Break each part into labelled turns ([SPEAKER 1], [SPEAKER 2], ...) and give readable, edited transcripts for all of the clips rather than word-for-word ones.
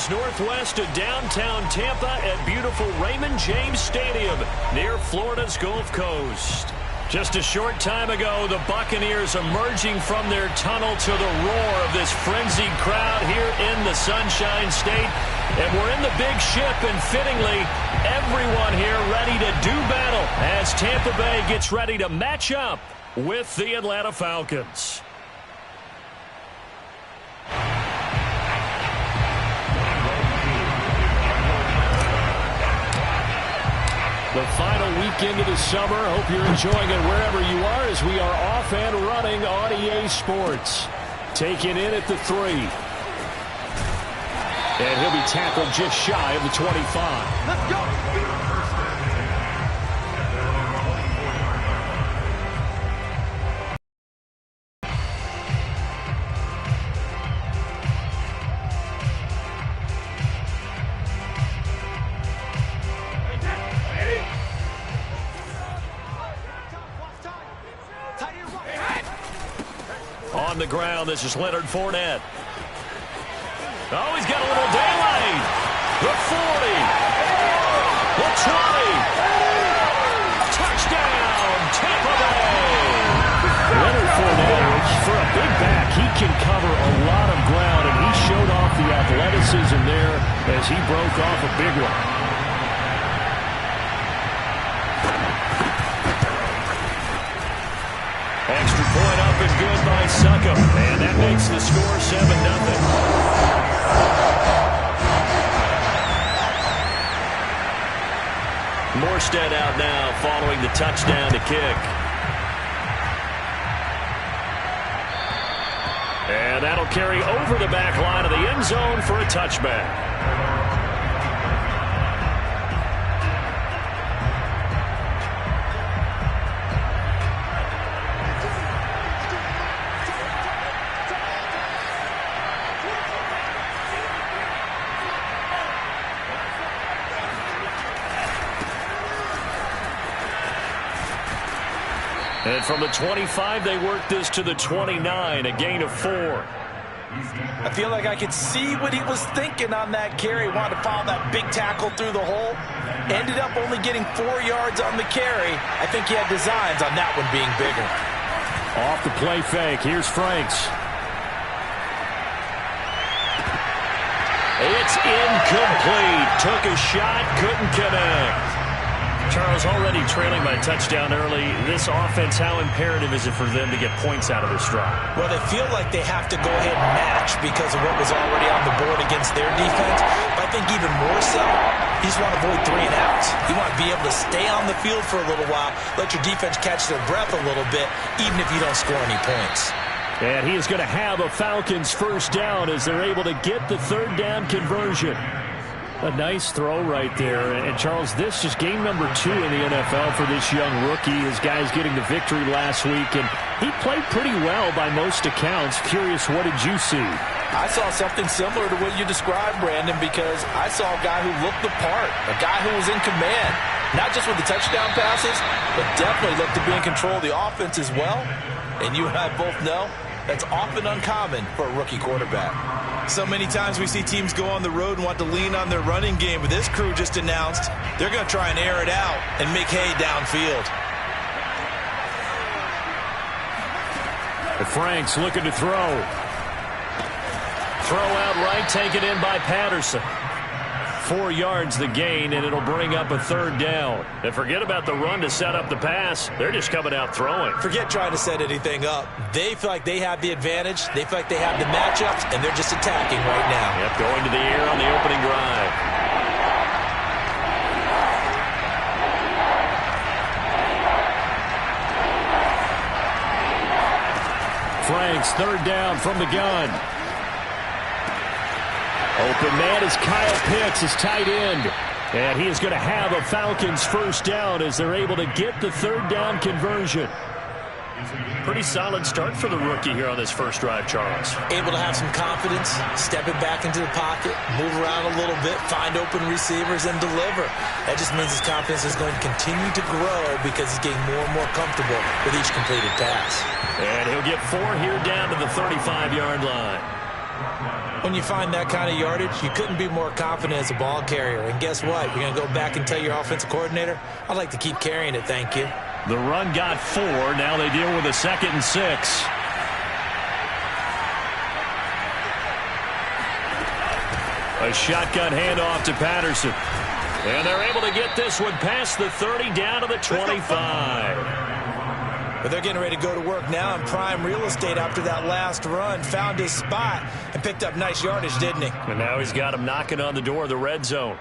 [SPEAKER 1] is northwest of downtown Tampa at beautiful Raymond James Stadium near Florida's Gulf Coast. Just a short time ago, the Buccaneers emerging from their tunnel to the roar of this frenzied crowd here in the Sunshine State. And we're in the big ship, and fittingly, everyone here ready to do battle as Tampa Bay gets ready to match up with the Atlanta Falcons. The final weekend of the summer. Hope you're enjoying it wherever you are as we are off and running on EA Sports. Taken in at the 3. And he'll be tackled just shy of the 25. Let's go! On the ground, this is Leonard Fournette. Oh, he's got a little daylight. The 40. The 20. Touchdown, Tampa Bay. Leonard Fournette, for a big back, he can cover a lot of ground, and he showed off the athleticism there as he broke off a big one. Extra point up and good by Succo. And that makes the score 7-0. Morstead out now following the touchdown to kick. And that'll carry over the back line of the end zone for a touchback. And from the 25, they work this to the 29, a gain of 4.
[SPEAKER 2] I feel like I could see what he was thinking on that carry. Wanted to follow that big tackle through the hole. Ended up only getting 4 yards on the carry. I think he had designs on that one being bigger.
[SPEAKER 1] Off the play fake. Here's Franks. It's incomplete. Took a shot, couldn't connect. Charles, already trailing by a touchdown early. This offense, how imperative is it for them to get points out of this drive?
[SPEAKER 2] Well, they feel like they have to go ahead and match because of what was already on the board against their defense. But I think even more so, you just want to avoid 3 and outs. You want to be able to stay on the field for a little while, let your defense catch their breath a little bit, even if you don't score any points.
[SPEAKER 1] And he is going to have a Falcons first down as they're able to get the 3rd down conversion. A nice throw right there. And, Charles, this is game number 2 in the NFL for this young rookie. His guys getting the victory last week, and he played pretty well by most accounts. Curious, what did you see?
[SPEAKER 2] I saw something similar to what you described, Brandon, because I saw a guy who looked the part, a guy who was in command, not just with the touchdown passes, but definitely looked to be in control of the offense as well. And you and I both know that's often uncommon for a rookie quarterback. So many times we see teams go on the road and want to lean on their running game, but this crew just announced they're going to try and air it out and make hay downfield.
[SPEAKER 1] Franks looking to throw. Throw out right, taken in by Patterson. 4 yards the gain, and it'll bring up a 3rd down. And forget about the run to set up the pass. They're just coming out throwing.
[SPEAKER 2] Forget trying to set anything up. They feel like they have the advantage. They feel like they have the matchups, and they're just attacking right now.
[SPEAKER 1] Yep, going to the air on the opening drive. Franks, 3rd down from the gun. Open man is Kyle Pitts, his tight end. And he is going to have a Falcons first down as they're able to get the 3rd down conversion. Pretty solid start for the rookie here on this first drive, Charles.
[SPEAKER 2] Able to have some confidence, stepping back into the pocket, move around a little bit, find open receivers, and deliver. That just means his confidence is going to continue to grow because he's getting more and more comfortable with each completed pass.
[SPEAKER 1] And he'll get 4 here down to the 35-yard line.
[SPEAKER 2] When you find that kind of yardage, you couldn't be more confident as a ball carrier. And guess what? You're going to go back and tell your offensive coordinator, I'd like to keep carrying it, thank you.
[SPEAKER 1] The run got 4. Now they deal with a 2nd and 6. A shotgun handoff to Patterson. And they're able to get this one past the 30 down to the 25.
[SPEAKER 2] But they're getting ready to go to work now in prime real estate after that last run. Found his spot and picked up nice yardage, didn't he?
[SPEAKER 1] And now he's got him knocking on the door of the red zone.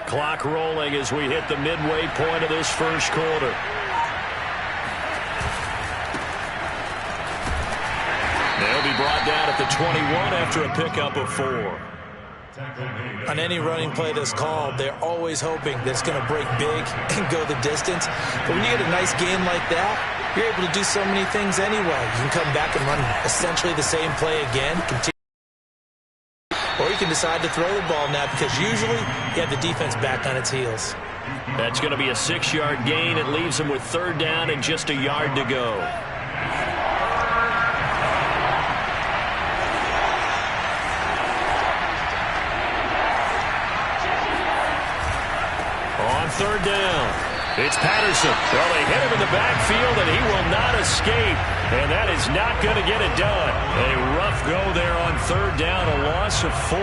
[SPEAKER 1] Clock rolling as we hit the midway point of this first quarter. They'll be brought down at the 21 after a pickup of 4.
[SPEAKER 2] On any running play that's called, they're always hoping that it's going to break big and go the distance. But when you get a nice gain like that, you're able to do so many things anyway. You can come back and run essentially the same play again, continue. Or you can decide to throw the ball now because usually you have the defense back on its heels.
[SPEAKER 1] That's going to be a 6-yard gain. It leaves them with 3rd down and just a yard to go. On 3rd down, it's Patterson. Well, they hit him in the backfield, and he will not escape. And that is not going to get it done. A rough go there on 3rd down, a loss of 4.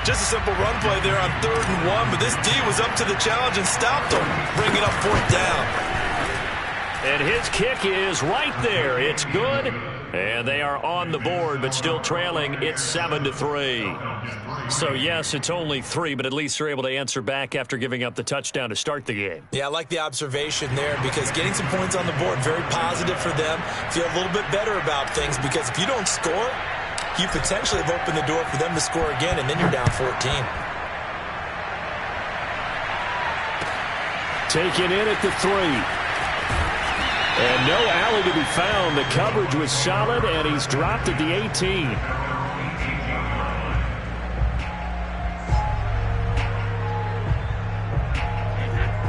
[SPEAKER 2] Just a simple run play there on 3rd and 1, but this D was up to the challenge and stopped him. Bring it up 4th down.
[SPEAKER 1] And his kick is right there. It's good. And they are on the board, but still trailing. It's 7-3. So, yes, it's only 3, but at least they're able to answer back after giving up the touchdown to start the game.
[SPEAKER 2] Yeah, I like the observation there because getting some points on the board, very positive for them. Feel a little bit better about things because if you don't score, you potentially have opened the door for them to score again, and then you're down 14.
[SPEAKER 1] Taken in at the 3. And no alley to be found. The coverage was solid, and he's dropped at the 18.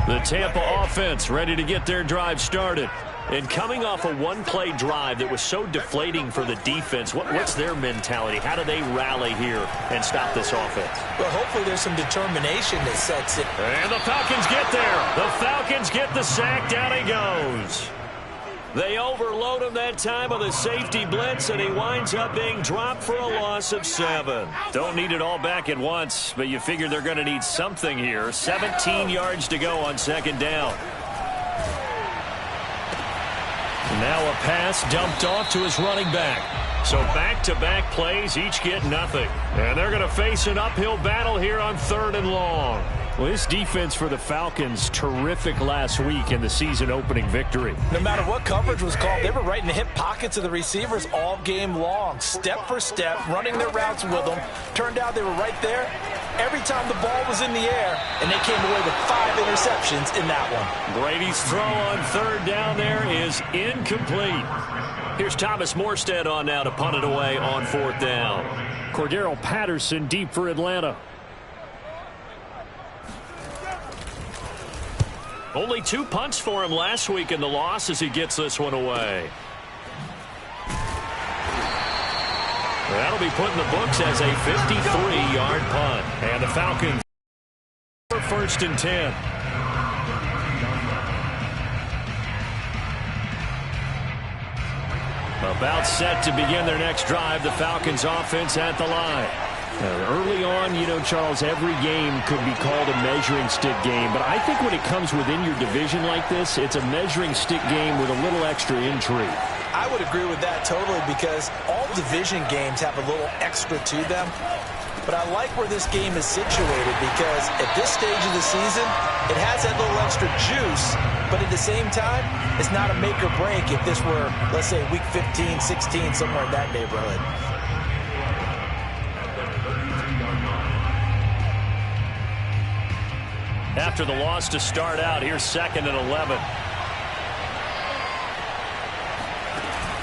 [SPEAKER 1] The Tampa offense ready to get their drive started. And coming off a one-play drive that was so deflating for the defense, what's their mentality? How do they rally here and stop this offense?
[SPEAKER 2] Well, hopefully there's some determination that sets it.
[SPEAKER 1] And the Falcons get there. The Falcons get the sack. Down he goes. They overload him that time with a safety blitz, and he winds up being dropped for a loss of 7. Don't need it all back at once, but you figure they're going to need something here. 17 yards to go on 2nd down. Now a pass dumped off to his running back. So back-to-back plays, each get nothing. And they're going to face an uphill battle here on 3rd and long. Well, this defense for the Falcons, terrific last week in the season-opening victory.
[SPEAKER 2] No matter what coverage was called, they were right in the hip pockets of the receivers all game long. Step for step, running their routes with them. Turned out they were right there every time the ball was in the air, and they came away with 5 interceptions in that one.
[SPEAKER 1] Brady's throw on 3rd down there is incomplete. Here's Thomas Morstead on now to punt it away on 4th down. Cordero Patterson deep for Atlanta. Only 2 punts for him last week in the loss as he gets this one away. That'll be put in the books as a 53-yard punt. And the Falcons for 1st and 10. About set to begin their next drive. The Falcons offense at the line. Early on, you know, Charles, every game could be called a measuring stick game. But I think when it comes within your division like this, it's a measuring stick game with a little extra intrigue.
[SPEAKER 2] I would agree with that totally because all division games have a little extra to them. But I like where this game is situated because at this stage of the season, it has that little extra juice. But at the same time, it's not a make or break if this were, let's say, week 15, 16, somewhere in that neighborhood.
[SPEAKER 1] After the loss to start out, here's 2nd and 11.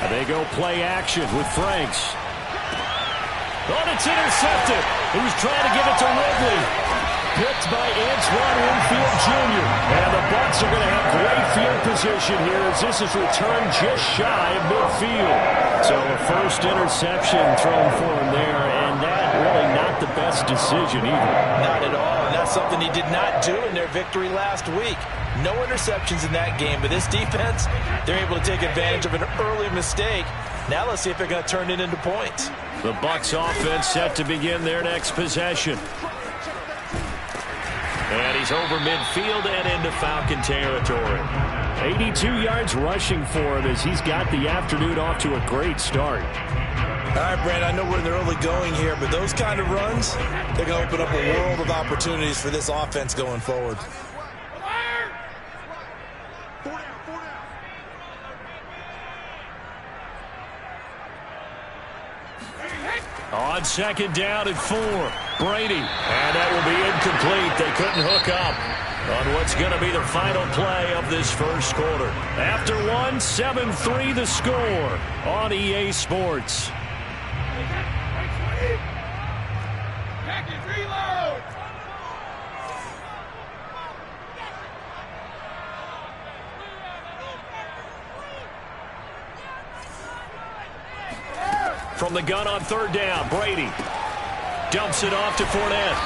[SPEAKER 1] And they go play action with Franks. Oh, it's intercepted. He was trying to give it to Ridley. Picked by Antoine Winfield Jr. And the Bucs are going to have great field position here as this is returned just shy of midfield. So a first interception thrown for him there, and that really not the best decision either.
[SPEAKER 2] Not at all, and that's something he did not do in their victory last week. No interceptions in that game, but this defense, they're able to take advantage of an early mistake. Now let's see if they're going to turn it into points.
[SPEAKER 1] The Bucs offense set to begin their next possession. And he's over midfield and into Falcon territory. 82 yards rushing for him as he's got the afternoon off to a great start.
[SPEAKER 2] All right, Brand, I know we're in the early going here, but those kind of runs, they're going to open up a world of opportunities for this offense going forward.
[SPEAKER 1] On second down and 4, Brady. And that will be incomplete. They couldn't hook up on what's going to be the final play of this first quarter. After one, 7-3 the score on EA Sports. From the gun on third down, Brady dumps it off to Fournette.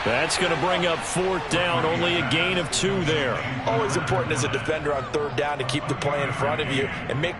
[SPEAKER 1] That's going to bring up fourth down, only a gain of 2 there.
[SPEAKER 2] Always important as a defender on third down to keep the play in front of you and make...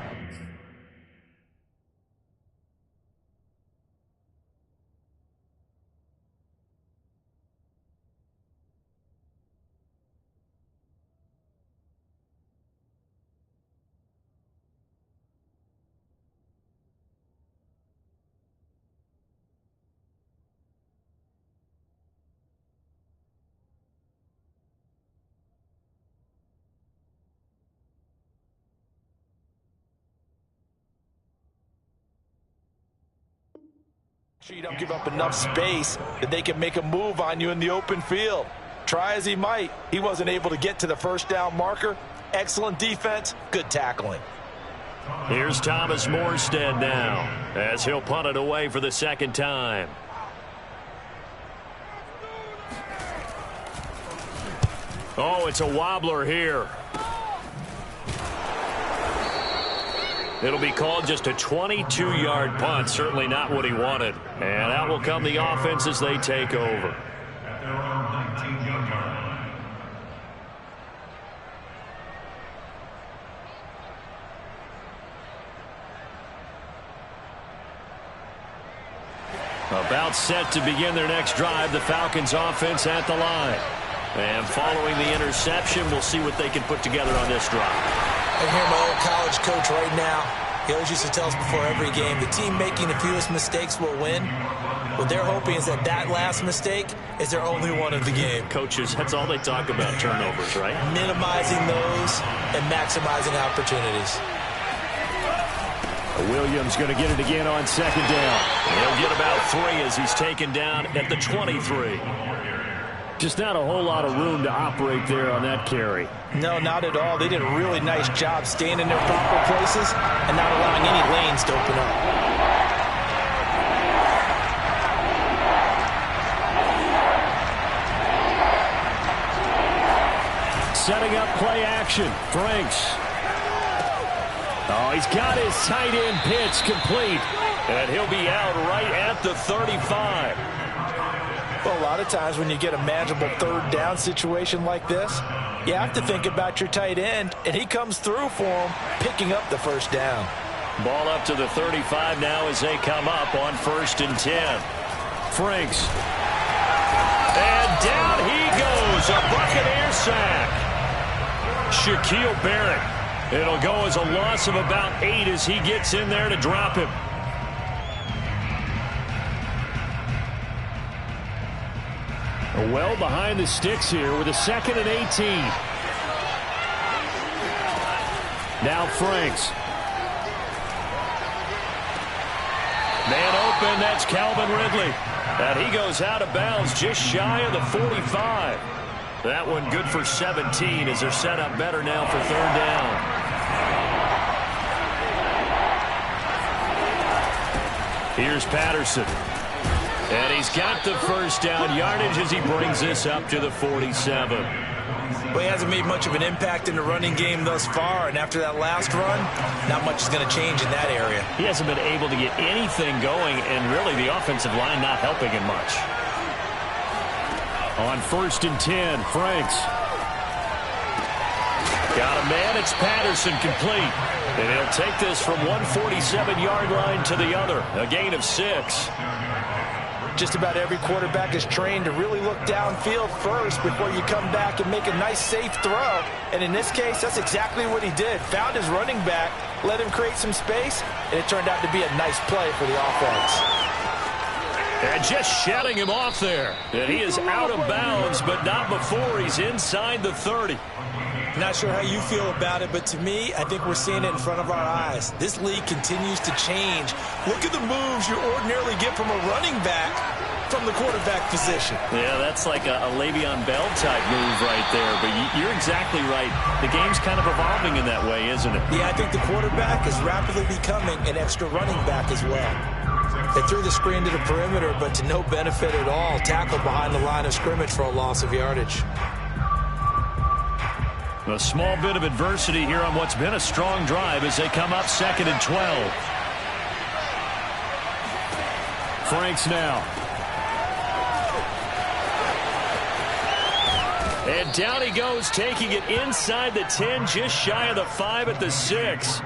[SPEAKER 2] You don't give up enough space that they can make a move on you in the open field. Try as he might, he wasn't able to get to the first down marker. Excellent defense, good tackling.
[SPEAKER 1] Here's Thomas Morstead now as he'll punt it away for the second time. Oh, it's a wobbler here. It'll be called just a 22-yard punt. Certainly not what he wanted. And out will come the offense as they take over. About set to begin their next drive, the Falcons offense at the line. And following the interception, we'll see what they can put together on this drive.
[SPEAKER 2] I hear my old college coach right now. He always used to tell us before every game, the team making the fewest mistakes will win. What they're hoping is that that last mistake is their only one of the game.
[SPEAKER 1] Coaches, that's all they talk about, turnovers, right?
[SPEAKER 2] Minimizing those and maximizing opportunities.
[SPEAKER 1] Williams going to get it again on second down. He'll get about 3 as he's taken down at the 23. Just not a whole lot of room to operate there on that carry.
[SPEAKER 2] No, not at all. They did a really nice job staying in their proper places and not allowing any lanes to open up.
[SPEAKER 1] Setting up play action. Franks. Oh, he's got his tight end pitch complete. And he'll be out right at the 35.
[SPEAKER 2] Well, a lot of times when you get a manageable third down situation like this, you have to think about your tight end, and he comes through for him, picking up the first down.
[SPEAKER 1] Ball up to the 35 now as they come up on 1st and 10. Franks. And down he goes, a Buccaneer sack. Shaquille Barrett. It'll go as a loss of about 8 as he gets in there to drop him. Well behind the sticks here with a 2nd and 18. Now Franks. Man open, that's Calvin Ridley. And he goes out of bounds just shy of the 45. That one good for 17 as they're set up better now for 3rd down. Here's Patterson. And he's got the first down yardage as he brings this up to the 47.
[SPEAKER 2] Well, he hasn't made much of an impact in the running game thus far, and after that last run, not much is going to change in that area.
[SPEAKER 1] He hasn't been able to get anything going, and really the offensive line not helping him much. On 1st and 10, Franks. Got a man, it's Patterson, complete. And he'll take this from 147-yard line to the other, a gain of 6.
[SPEAKER 2] Just about every quarterback is trained to really look downfield first before you come back and make a nice, safe throw. And in this case, that's exactly what he did. Found his running back, let him create some space, and it turned out to be a nice play for the offense.
[SPEAKER 1] And just shutting him off there. And he is out of bounds, but not before he's inside the 30.
[SPEAKER 3] Not sure how you feel about it, but to me, I think we're seeing it in front of our eyes. This league continues to change. Look at the moves you ordinarily get from a running back from the quarterback position.
[SPEAKER 1] Yeah, that's like a Le'Veon Bell type move right there, but you're exactly right. The game's kind of evolving in that way, isn't it?
[SPEAKER 3] Yeah, I think the quarterback is rapidly becoming an extra running back as well. They threw the screen to the perimeter, but to no benefit at all. Tackled behind the line of scrimmage for a loss of yardage.
[SPEAKER 1] A small bit of adversity here on what's been a strong drive as they come up 2nd and 12. Franks now. And down he goes, taking it inside the 10, just shy of the 5 at the 6.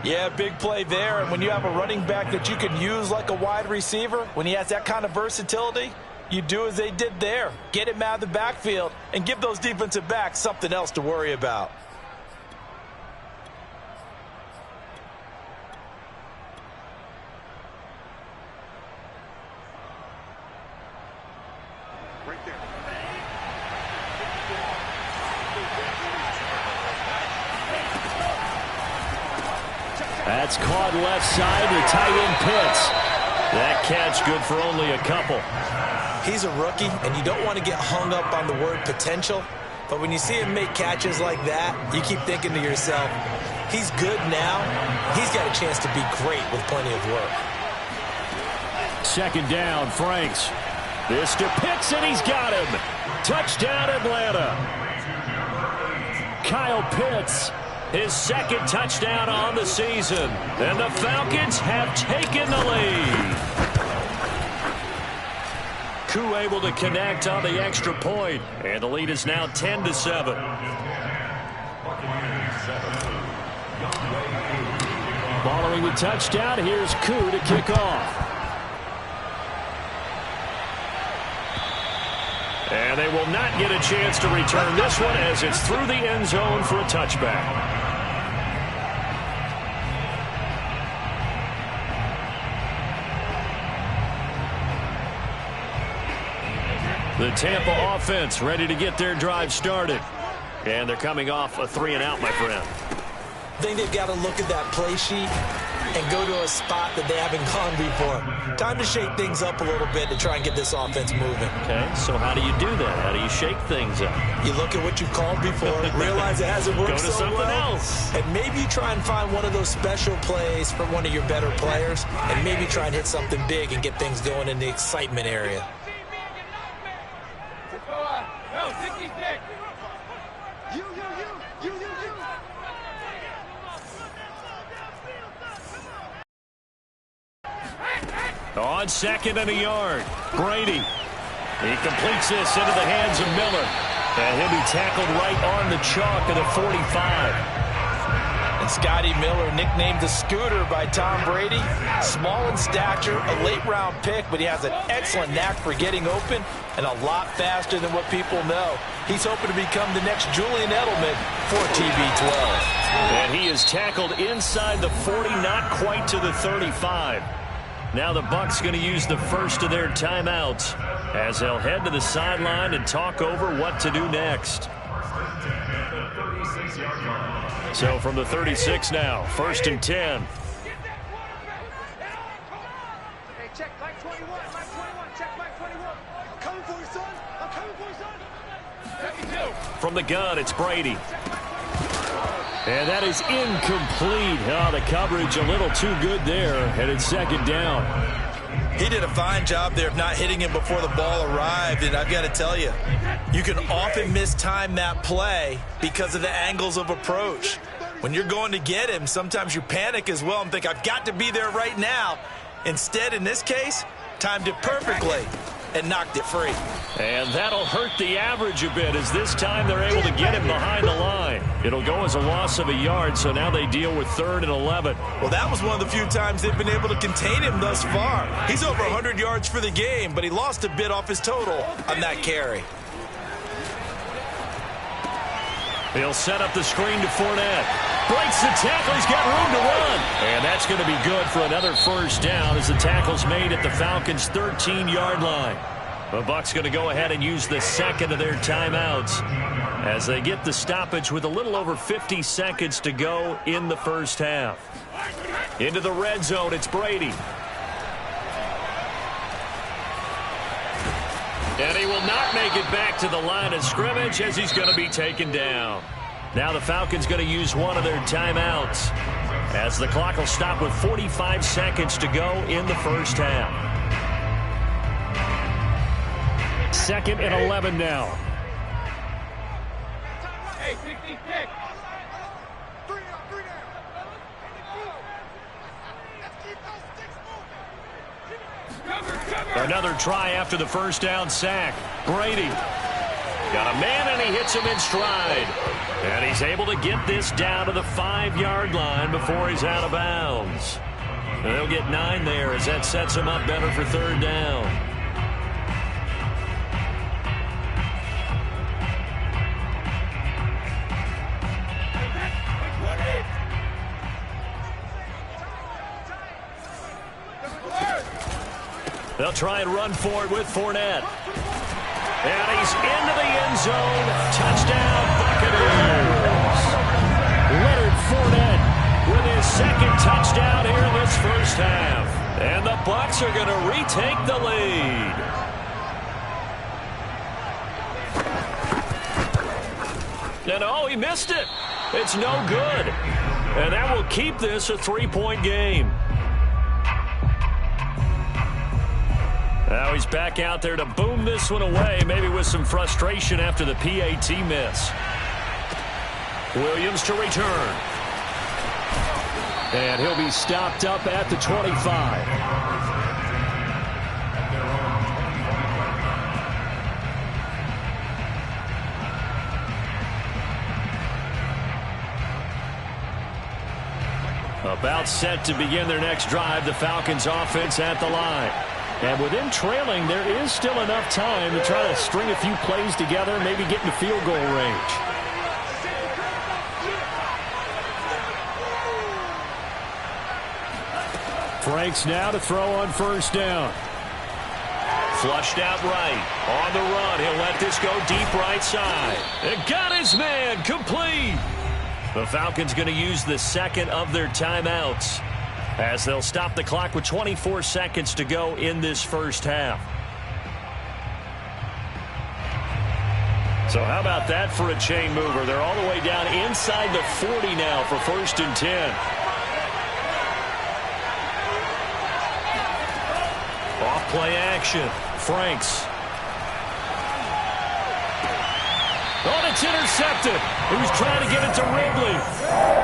[SPEAKER 2] Yeah, big play there. And when you have a running back that you can use like a wide receiver, when he has that kind of versatility, you do as they did there. Get him out of the backfield and give those defensive backs something else to worry about.
[SPEAKER 1] That's caught left side to tight end Pitts. That catch good for only a couple.
[SPEAKER 3] He's a rookie, and you don't want to get hung up on the word potential. But when you see him make catches like that, you keep thinking to yourself, he's good now. He's got a chance to be great with plenty of work.
[SPEAKER 1] 2nd down, Franks. This to Pitts, and he's got him. Touchdown, Atlanta. Kyle Pitts, his 2nd touchdown on the season. And the Falcons have taken the lead. Koo able to connect on the extra point, and the lead is now 10-7. Following the touchdown, here's Koo to kick off. And they will not get a chance to return this one as it's through the end zone for a touchback. The Tampa offense ready to get their drive started. And they're coming off a 3-and-out, my friend.
[SPEAKER 3] I think they've got to look at that play sheet and go to a spot that they haven't gone before. Time to shake things up a little bit to try and get this offense moving.
[SPEAKER 1] Okay, so how do you do that? How do you shake things up?
[SPEAKER 3] You look at what you've called before, realize it hasn't worked
[SPEAKER 1] Go to
[SPEAKER 3] so
[SPEAKER 1] something
[SPEAKER 3] well,
[SPEAKER 1] else.
[SPEAKER 3] and maybe try and find one of those special plays for one of your better players, and maybe try and hit something big and get things going in the excitement area.
[SPEAKER 1] On 2nd and a yard, Brady. He completes this into the hands of Miller. And he'll be tackled right on the chalk of the 45.
[SPEAKER 2] And Scotty Miller, nicknamed the Scooter by Tom Brady. Small in stature, a late-round pick, but he has an excellent knack for getting open and a lot faster than what people know. He's hoping to become the next Julian Edelman for TB12.
[SPEAKER 1] And he is tackled inside the 40, not quite to the 35. Now the Bucs going to use the first of their timeouts as they'll head to the sideline and talk over what to do next. So from the 36 now, 1st and 10.
[SPEAKER 4] Check back 21, back 21, check back 21. I'm coming for you, son. I'm coming for you, son.
[SPEAKER 1] From the gun, it's Brady. And that is incomplete. Oh, the coverage a little too good there. Headed second down.
[SPEAKER 3] He did a fine job there of not hitting him before the ball arrived. And I've got to tell you, you can often mistime that play because of the angles of approach. When you're going to get him, sometimes you panic as well and think, I've got to be there right now. Instead, in this case, timed it perfectly and knocked it free.
[SPEAKER 1] And that'll hurt the average a bit as this time they're able to get him behind the line. It'll go as a loss of a yard, so now they deal with 3rd and 11.
[SPEAKER 3] Well, that was one of the few times they've been able to contain him thus far. He's over 100 yards for the game, but he lost a bit off his total on that carry.
[SPEAKER 1] He'll set up the screen to Fournette. Breaks the tackle. He's got room to run. And that's going to be good for another first down as the tackle's made at the Falcons' 13-yard line. The Bucs going to go ahead and use the second of their timeouts as they get the stoppage with a little over 50 seconds to go in the first half. Into the red zone, it's Brady. And he will not make it back to the line of scrimmage as he's going to be taken down. Now the Falcons going to use one of their timeouts as the clock will stop with 45 seconds to go in the first half. 2nd and 11 now.
[SPEAKER 4] Hey, pick.
[SPEAKER 1] Another try after the first down sack. Brady got a man and he hits him in stride. And he's able to get this down to the 5-yard line before he's out of bounds. And they'll get 9 there as that sets him up better for 3rd down. They'll try and run for it with Fournette. And he's into the end zone. Touchdown, Buccaneers. Leonard Fournette with his 2nd touchdown here in this first half. And the Bucs are going to retake the lead. And oh, he missed it. It's no good. And that will keep this a 3-point game. Now he's back out there to boom this one away, maybe with some frustration after the PAT miss. Williams to return. And he'll be stopped up at the 25. About set to begin their next drive, the Falcons offense at the line. And with them trailing, there is still enough time to try to string a few plays together and maybe get into field goal range. Franks now to throw on first down. Flushed out right. On the run, he'll let this go deep right side. And got his man, complete. The Falcons going to use the 2nd of their timeouts as they'll stop the clock with 24 seconds to go in this first half. So how about that for a chain mover? They're all the way down inside the 40 now for 1st and 10. Off play action. Franks. Oh, it's intercepted. He was trying to get it to Ridley.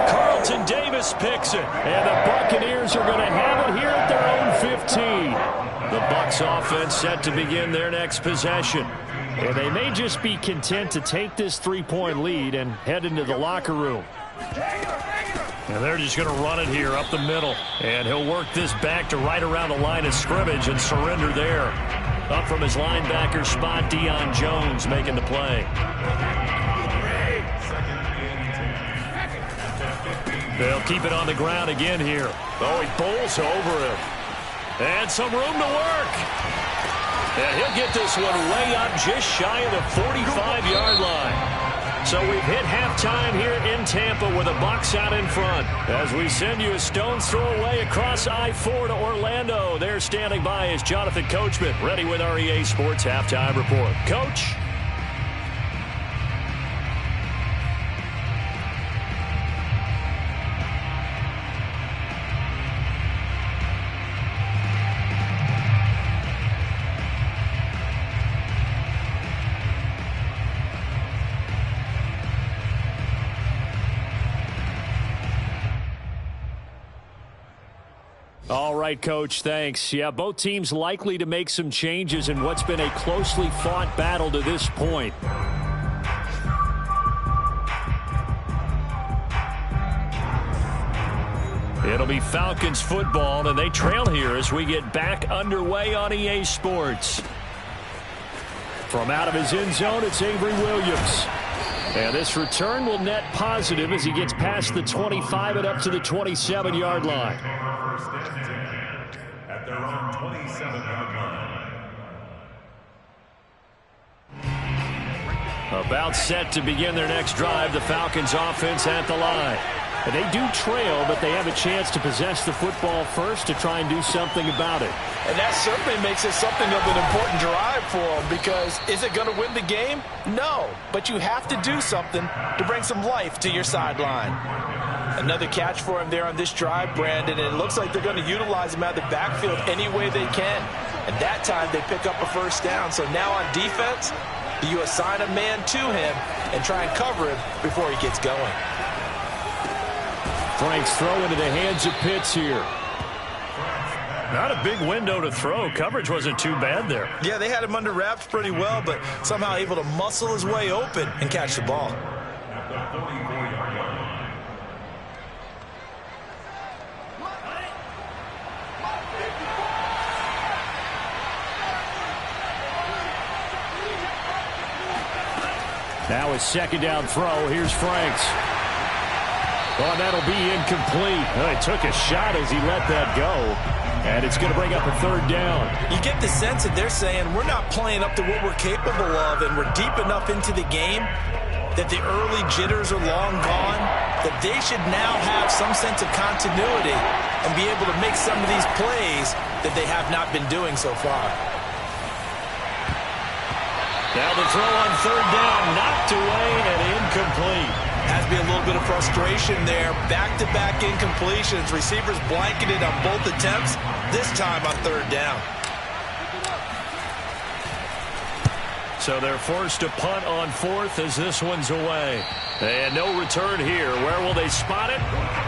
[SPEAKER 1] Carlton Davis picks it. And the Buccaneers are going to have it here at their own 15. The Bucs offense set to begin their next possession. And they may just be content to take this 3-point lead and head into the locker room. And they're just going to run it here up the middle. And he'll work this back to right around the line of scrimmage and surrender there. Up from his linebacker spot, Deion Jones making the play. They'll keep it on the ground again here. Oh, he bowls over him. And some room to work. And he'll get this one way up just shy of the 45-yard line. So we've hit halftime here in Tampa with the Bucs out in front. As we send you a stone's throw away across I-4 to Orlando. There standing by is Jonathan Coachman, ready with our EA Sports Halftime Report. Coach? All right, Coach, thanks. Yeah, both teams likely to make some changes in what's been a closely fought battle to this point. It'll be Falcons football, and they trail here as we get back underway on EA Sports. From out of his end zone, it's Avery Williams. And this return will net positive as he gets past the 25 and up to the 27-yard line.
[SPEAKER 5] At their own 27-yard line.
[SPEAKER 1] About set to begin their next drive, the Falcons offense at the line. And they do trail, but they have a chance to possess the football first to try and do something about it.
[SPEAKER 2] And that certainly makes it something of an important drive for them, because is it going to win the game? No, but you have to do something to bring some life to your sideline. Another catch for him there on this drive, Brandon, and it looks like they're going to utilize him out of the backfield any way they can. And that time they pick up a first down. So now on defense, you assign a man to him and try and cover him before he gets going.
[SPEAKER 1] Frank's throw into the hands of Pitts here. Not a big window to throw. Coverage wasn't too bad there.
[SPEAKER 3] Yeah, they had him under wraps pretty well, but somehow able to muscle his way open and catch the ball.
[SPEAKER 1] Now his second down throw. Here's Franks. Oh, that'll be incomplete. Oh, he took a shot as he let that go. And it's going to bring up a third down.
[SPEAKER 3] You get the sense that they're saying we're not playing up to what we're capable of, and we're deep enough into the game that the early jitters are long gone, that they should now have some sense of continuity and be able to make some of these plays that they have not been doing so far.
[SPEAKER 1] Now the throw on third down, knocked away and incomplete.
[SPEAKER 3] Has to be a little bit of frustration there. Back-to-back incompletions. Receivers blanketed on both attempts, this time on third down.
[SPEAKER 1] So they're forced to punt on fourth as this one's away. And no return here. Where will they spot it?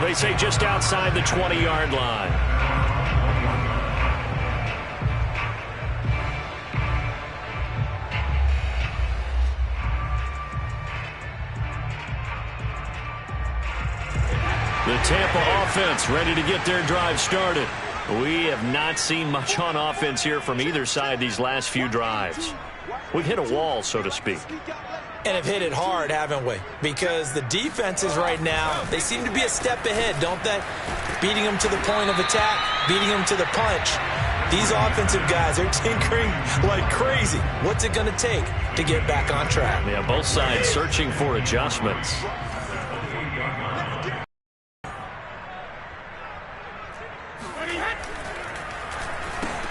[SPEAKER 1] They say just outside the 20-yard line. The Tampa offense ready to get their drive started. We have not seen much on offense here from either side these last few drives. We've hit a wall, so to speak.
[SPEAKER 3] And have hit it hard, haven't we? Because the defenses right now, they seem to be a step ahead, don't they? Beating them to the point of attack, beating them to the punch. These offensive guys are tinkering like crazy. What's it going to take to get back on track?
[SPEAKER 1] Yeah, both sides searching for adjustments.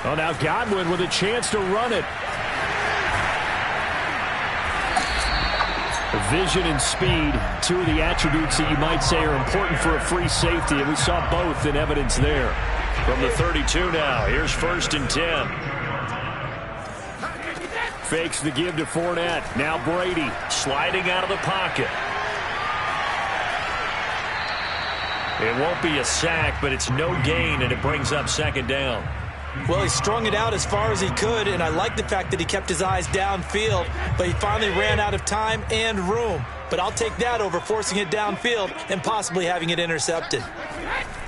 [SPEAKER 1] Oh, now Godwin with a chance to run it. Vision and speed, two of the attributes that you might say are important for a free safety, and we saw both in evidence there. From the 32 now, here's 1st and 10. Fakes the give to Fournette. Now Brady sliding out of the pocket. It won't be a sack, but it's no gain, and it brings up 2nd down.
[SPEAKER 3] Well, he strung it out as far as he could, and I like the fact that he kept his eyes downfield, but he finally ran out of time and room. But I'll take that over forcing it downfield and possibly having it intercepted.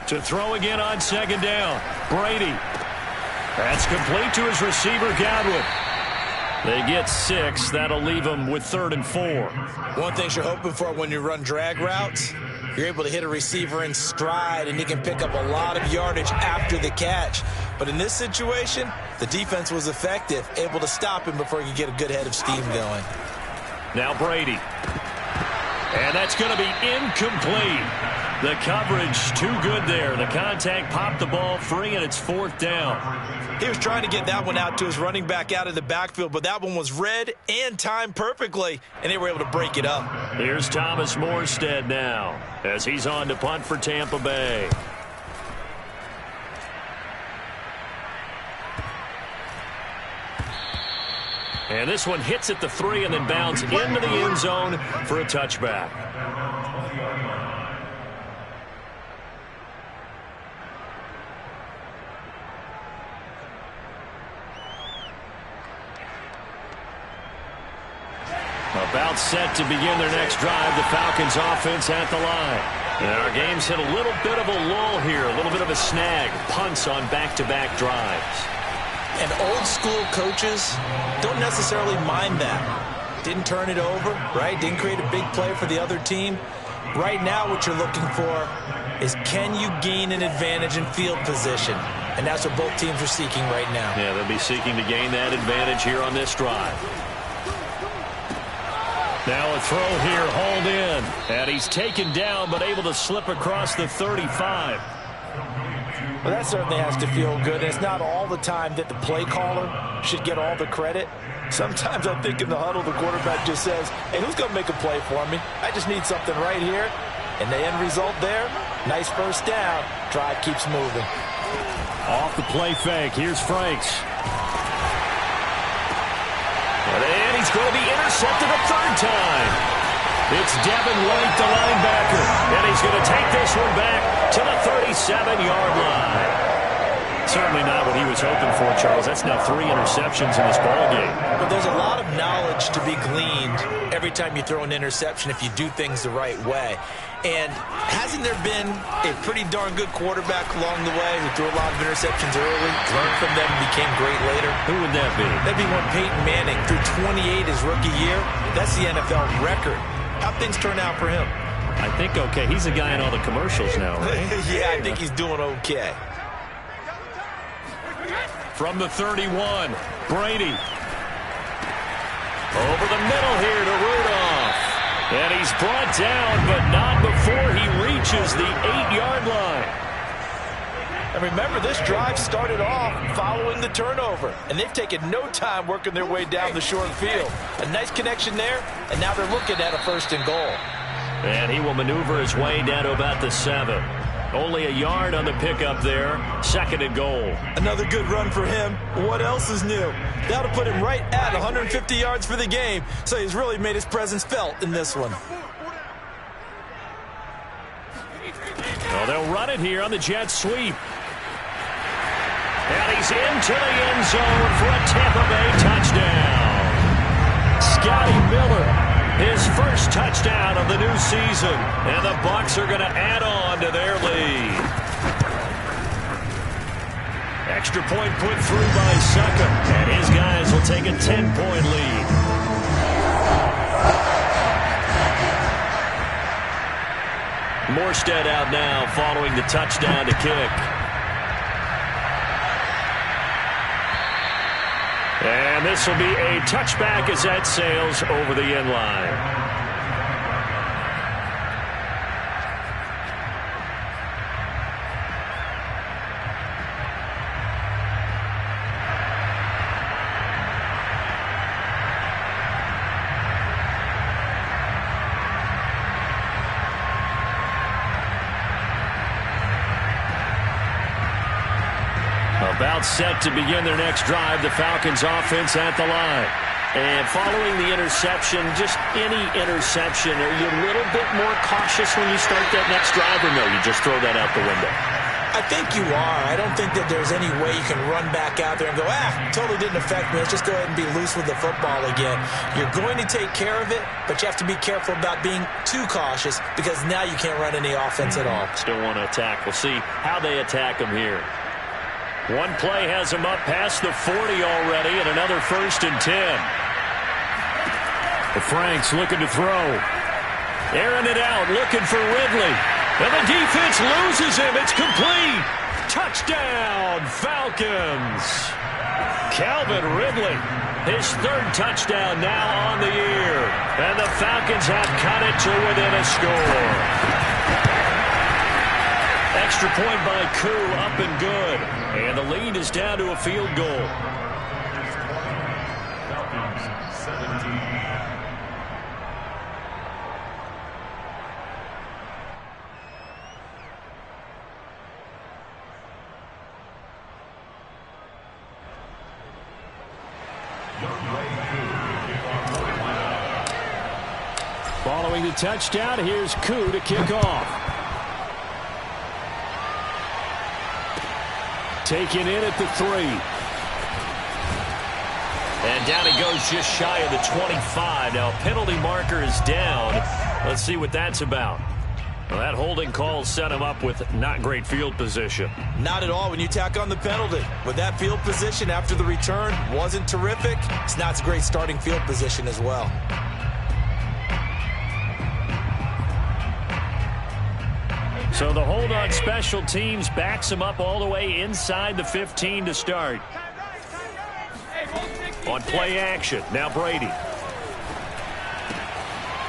[SPEAKER 1] To throw again on 2nd down. Brady. That's complete to his receiver, Godwin. They get 6. That'll leave them with 3rd and 4.
[SPEAKER 3] One thing you're hoping for when you run drag routes, you're able to hit a receiver in stride, and he can pick up a lot of yardage after the catch. But in this situation, the defense was effective, able to stop him before he could get a good head of steam going.
[SPEAKER 1] Now Brady. And that's going to be incomplete. The coverage too good there. The contact popped the ball free, and it's 4th down.
[SPEAKER 3] He was trying to get that one out to his running back out of the backfield, but that one was read and timed perfectly, and they were able to break it up.
[SPEAKER 1] Here's Thomas Morstead now as he's on to punt for Tampa Bay. And this one hits at the 3 and then bounds into the end zone for a touchback. About set to begin their next drive. The Falcons offense at the line. And our game's hit a little bit of a lull here. A little bit of a snag. Punts on back-to-back drives.
[SPEAKER 3] And old school coaches don't necessarily mind that. Didn't turn it over, right? Didn't create a big play for the other team. Right now what you're looking for is, can you gain an advantage in field position? And that's what both teams are seeking right now.
[SPEAKER 1] Yeah, they'll be seeking to gain that advantage here on this drive. Now a throw here, hauled in. And he's taken down, but able to slip across the 35.
[SPEAKER 2] Well, that certainly has to feel good. And it's not all the time that the play caller should get all the credit. Sometimes I think in the huddle, the quarterback just says, hey, who's going to make a play for me? I just need something right here. And the end result there, nice first down. Drive keeps moving.
[SPEAKER 1] Off the play fake, here's Franks. And he's going to be intercepted a third time. It's Devin White, the linebacker. And he's going to take this one back to the 37-yard line. Certainly not what he was hoping for, Charles. That's now 3 interceptions in this ballgame.
[SPEAKER 3] But there's a lot of knowledge to be gleaned every time you throw an interception if you do things the right way. And hasn't there been a pretty darn good quarterback along the way who threw a lot of interceptions early, learned from them, and became great later?
[SPEAKER 1] Who would that be?
[SPEAKER 3] That'd be one Peyton Manning threw 28 his rookie year. That's the NFL record. How'd things turn out for him?
[SPEAKER 1] I think okay. He's a guy in all the commercials now, right?
[SPEAKER 3] Yeah, I think he's doing okay.
[SPEAKER 1] From the 31, Brady. Over the middle here to Rudolph. And he's brought down, but not before he reaches the 8-yard line.
[SPEAKER 2] And remember, this drive started off following the turnover. And they've taken no time working their way down the short field. A nice connection there, and now they're looking at a 1st and goal.
[SPEAKER 1] And he will maneuver his way down to about the 7. Only a yard on the pickup there. 2nd and goal.
[SPEAKER 3] Another good run for him. What else is new? That'll put him right at 150 yards for the game. So he's really made his presence felt in this one.
[SPEAKER 1] Well, they'll run it here on the jet sweep. And he's into the end zone for a Tampa Bay touchdown. Scotty Miller. His first touchdown of the new season. And the Bucs are going to add on to their lead. Extra point put through by Suckham. And his guys will take a 10-point lead. Morstead out now following the touchdown to kick. And this will be a touchback as that sails over the end line. About set to begin their next drive, the Falcons offense at the line. And following the interception, just any interception, are you a little bit more cautious when you start that next drive, or no, you just throw that out the window?
[SPEAKER 3] I think you are. I don't think that there's any way you can run back out there and go, totally didn't affect me. Let's just go ahead and be loose with the football again. You're going to take care of it, but you have to be careful about being too cautious because now you can't run any offense at all.
[SPEAKER 1] Still want to attack. We'll see how they attack him here. One play has him up past the 40 already, and another 1st and 10. The Franks looking to throw. Airing it out, looking for Ridley. And the defense loses him. It's complete. Touchdown, Falcons. Calvin Ridley, his 3rd touchdown now on the year. And the Falcons have cut it to within a score. Extra point by Koo, up and good. And the lead is down to a field goal.
[SPEAKER 5] Falcons 17.
[SPEAKER 1] Following the touchdown, here's Koo to kick off. Taken in at the 3. And down he goes just shy of the 25. Now, penalty marker is down. Let's see what that's about. Well, that holding call set him up with not great field position.
[SPEAKER 3] Not at all when you tack on the penalty. With that field position after the return wasn't terrific, it's not a great starting field position as well.
[SPEAKER 1] So the hold on special teams backs him up all the way inside the 15 to start. On play action, now Brady.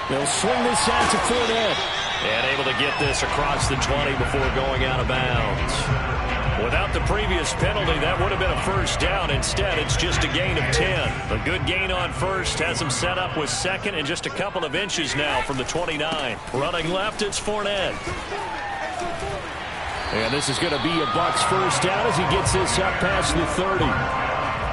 [SPEAKER 1] They'll swing this out to Fournette. And able to get this across the 20 before going out of bounds. Without the previous penalty, that would have been a first down. Instead, it's just a gain of 10. A good gain on first has him set up with second and just a couple of inches now from the 29. Running left, it's Fournette. And this is going to be a Bucs first down as he gets this up past the 30.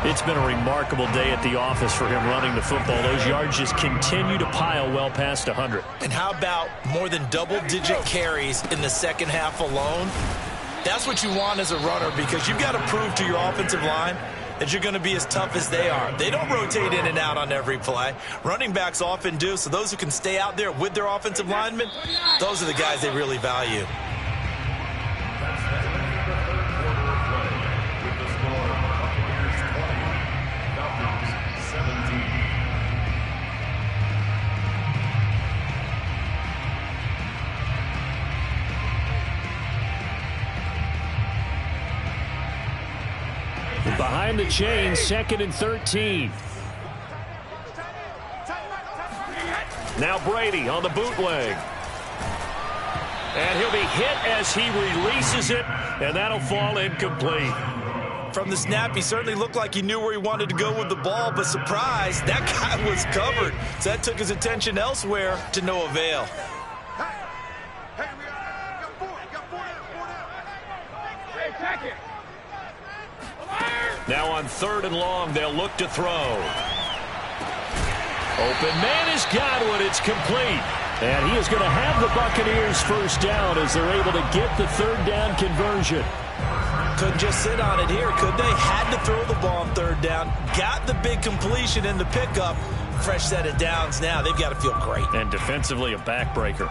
[SPEAKER 1] It's been a remarkable day at the office for him running the football. Those yards just continue to pile well past 100.
[SPEAKER 3] And how about more than double-digit carries in the second half alone? That's what you want as a runner because you've got to prove to your offensive line that you're going to be as tough as they are. They don't rotate in and out on every play. Running backs often do, so those who can stay out there with their offensive linemen, those are the guys they really value.
[SPEAKER 1] Behind the chain, 2nd and 13. Now Brady on the bootleg. And he'll be hit as he releases it, and that'll fall incomplete.
[SPEAKER 3] From the snap, he certainly looked like he knew where he wanted to go with the ball, but surprise, that guy was covered. So that took his attention elsewhere to no avail.
[SPEAKER 1] Now on 3rd and long, they'll look to throw. Open man has got it. It's complete. And he is going to have the Buccaneers first down as they're able to get the 3rd down conversion.
[SPEAKER 3] Couldn't just sit on it here, could they? Had to throw the ball on 3rd down. Got the big completion in the pickup. Fresh set of downs now. They've got to feel great.
[SPEAKER 1] And defensively, a backbreaker.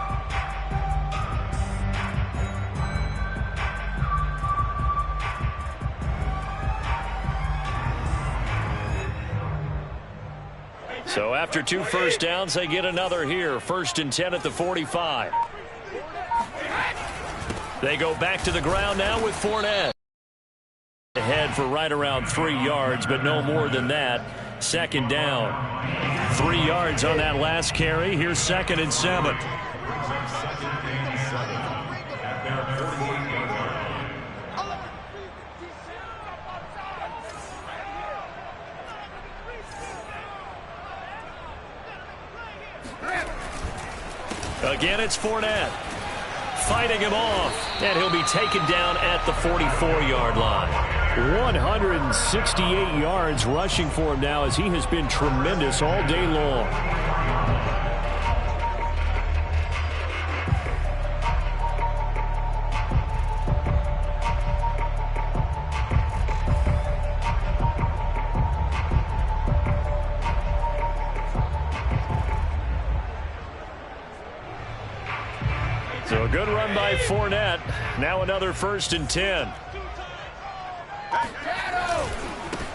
[SPEAKER 1] So after 2 first downs, they get another here. 1st and 10 at the 45. They go back to the ground now with Fournette. Ahead for right around 3 yards, but no more than that. 2nd down. 3 yards on that last carry. Here's 2nd and 7. Again, it's Fournette. Fighting him off. And he'll be taken down at the 44-yard line. 168 yards rushing for him now as he has been tremendous all day long. So a good run by Fournette. Now another 1st and 10.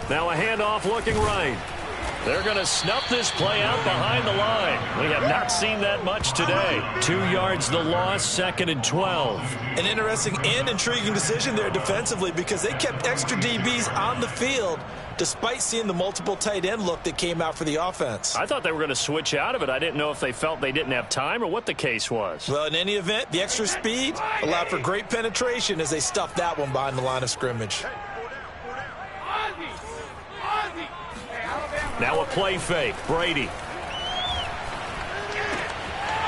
[SPEAKER 1] Now a handoff looking right. They're going to snuff this play out behind the line. We have not seen that much today. 2 yards the loss, 2nd and 12.
[SPEAKER 3] An interesting and intriguing decision there defensively because they kept extra DBs on the field despite seeing the multiple tight end look that came out for the offense.
[SPEAKER 1] I thought they were going to switch out of it. I didn't know if they felt they didn't have time or what the case was.
[SPEAKER 3] Well, in any event, the extra speed allowed for great penetration as they stuffed that one behind the line of scrimmage.
[SPEAKER 1] Now a play fake. Brady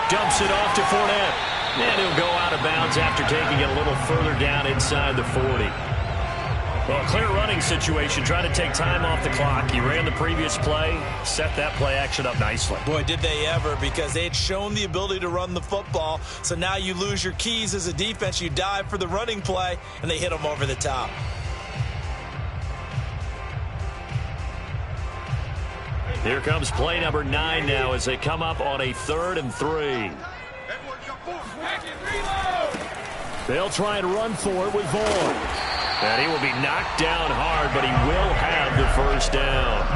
[SPEAKER 1] dumps it off to Fournette. And he'll go out of bounds after taking it a little further down inside the 40. Well, a clear running situation, trying to take time off the clock. He ran the previous play, set that play action up nicely.
[SPEAKER 3] Boy, did they ever, because they had shown the ability to run the football. So now you lose your keys as a defense. You dive for the running play, and they hit them over the top.
[SPEAKER 1] Here comes play number 9 now as they come up on a 3rd and 3. They'll try and run for it with Vaughn. And he will be knocked down hard, but he will have the first down.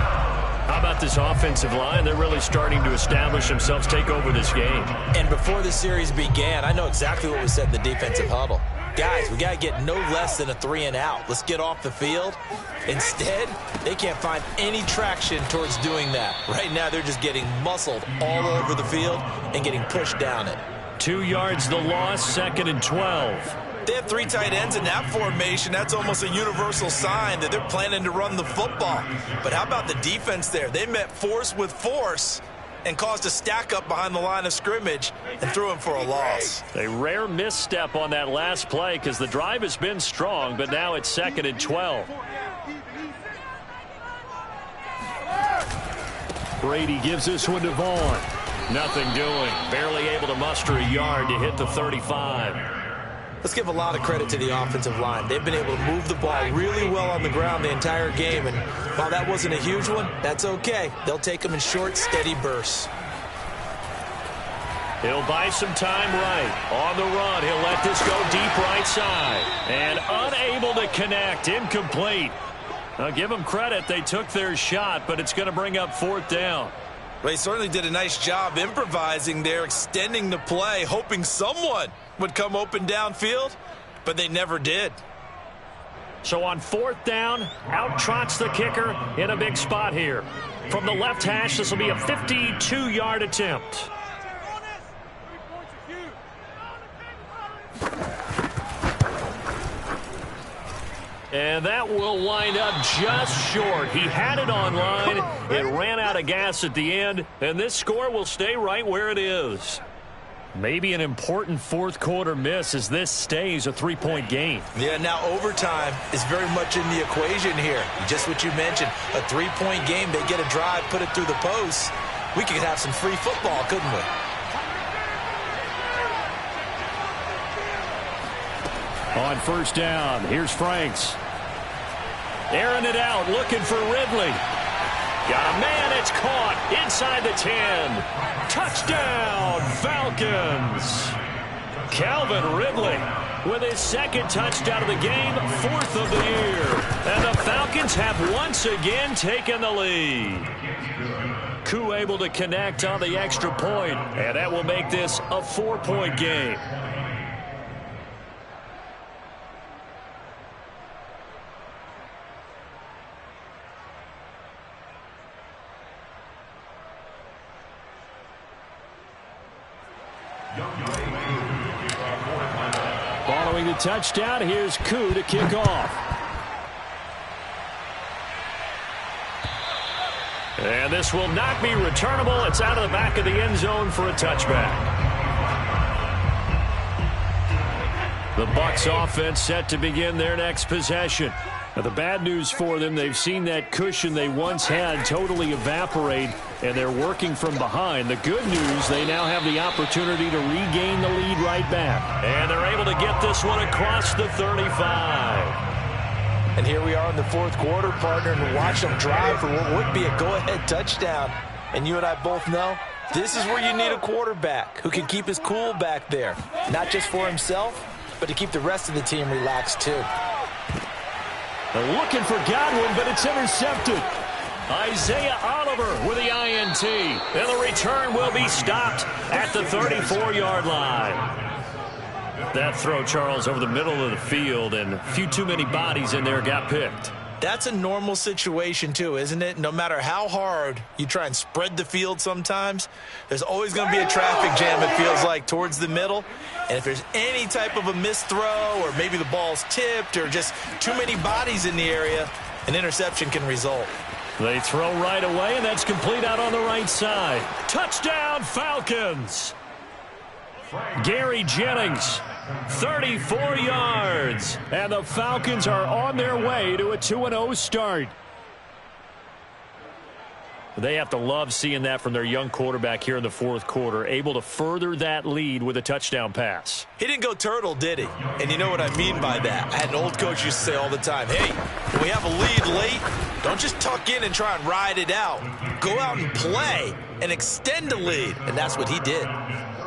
[SPEAKER 1] How about this offensive line? They're really starting to establish themselves, take over this game.
[SPEAKER 3] And before the series began, I know exactly what was said in the defensive huddle. Guys, we got to get no less than a 3 and out. Let's get off the field. Instead, they can't find any traction towards doing that. Right now, they're just getting muscled all over the field and getting pushed down it.
[SPEAKER 1] 2 yards the loss, 2nd and 12.
[SPEAKER 3] They have 3 tight ends in that formation. That's almost a universal sign that they're planning to run the football. But how about the defense there? They met force with force and caused a stack up behind the line of scrimmage and threw him for a loss.
[SPEAKER 1] A rare misstep on that last play because the drive has been strong, but now it's 2nd and 12. Brady gives this one to Vaughn. Nothing doing. Barely able to muster a yard to hit the 35.
[SPEAKER 3] Let's give a lot of credit to the offensive line. They've been able to move the ball really well on the ground the entire game. And while that wasn't a huge one, that's okay. They'll take them in short, steady bursts.
[SPEAKER 1] He'll buy some time right. On the run, he'll let this go deep right side. And unable to connect. Incomplete. I'll give them credit. They took their shot, but it's going to bring up 4th down.
[SPEAKER 3] They certainly did a nice job improvising there, extending the play, hoping someone would come open downfield, but they never did.
[SPEAKER 1] So on 4th down, out trots the kicker in a big spot here. From the left hash, this will be a 52-yard attempt. And that will wind up just short. He had it on line. It ran out of gas at the end, and this score will stay right where it is. Maybe an important 4th quarter miss as this stays a 3-point game.
[SPEAKER 3] Yeah, now overtime is very much in the equation here. Just what you mentioned, a 3-point game. They get a drive, put it through the posts. We could have some free football, couldn't we?
[SPEAKER 1] On 1st down, here's Franks. Airing it out, looking for Ridley. Got a man, it's caught inside the 10. Touchdown, Falcons. Calvin Ridley with his 2nd touchdown of the game, 4th of the year. And the Falcons have once again taken the lead. Koo able to connect on the extra point, and that will make this a 4-point game. Following the touchdown, here's Koo to kick off. And this will not be returnable. It's out of the back of the end zone for a touchback. The Bucs offense set to begin their next possession. Now, the bad news for them, they've seen that cushion they once had totally evaporate, and they're working from behind. The good news, they now have the opportunity to regain the lead right back. And they're able to get this one across the 35.
[SPEAKER 3] And here we are in the 4th quarter, partner, and watch them drive for what would be a go-ahead touchdown. And you and I both know this is where you need a quarterback who can keep his cool back there. Not just for himself, but to keep the rest of the team relaxed too.
[SPEAKER 1] They're looking for Godwin, but it's intercepted. Isaiah Oliver with the INT. And the return will be stopped at the 34-yard line. That throw, Charles, over the middle of the field, and a few too many bodies in there got picked.
[SPEAKER 3] That's a normal situation, too, isn't it? No matter how hard you try and spread the field sometimes, there's always going to be a traffic jam, it feels like, towards the middle. And if there's any type of a missed throw or maybe the ball's tipped or just too many bodies in the area, an interception can result.
[SPEAKER 1] They throw right away, and that's complete out on the right side. Touchdown, Falcons! Gary Jennings, 34 yards. And the Falcons are on their way to a 2-0 start. They have to love seeing that from their young quarterback here in the fourth quarter, able to further that lead with a touchdown pass.
[SPEAKER 3] He didn't go turtle, did he? And you know what I mean by that. I had an old coach used to say all the time, hey, when we have a lead late, don't just tuck in and try and ride it out. Go out and play and extend the lead. And that's what he did.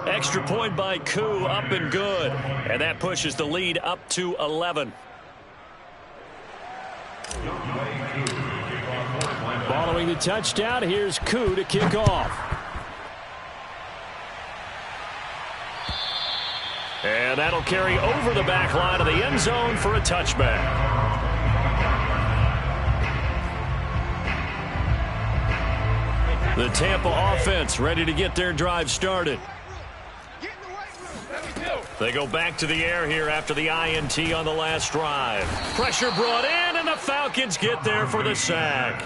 [SPEAKER 1] Extra point by Koo, up and good. And that pushes the lead up to 11. Following the touchdown, here's Koo to kick off. And that'll carry over the back line of the end zone for a touchback. The Tampa offense ready to get their drive started. They go back to the air here after the INT on the last drive. Pressure brought in, and the Falcons get there for the sack.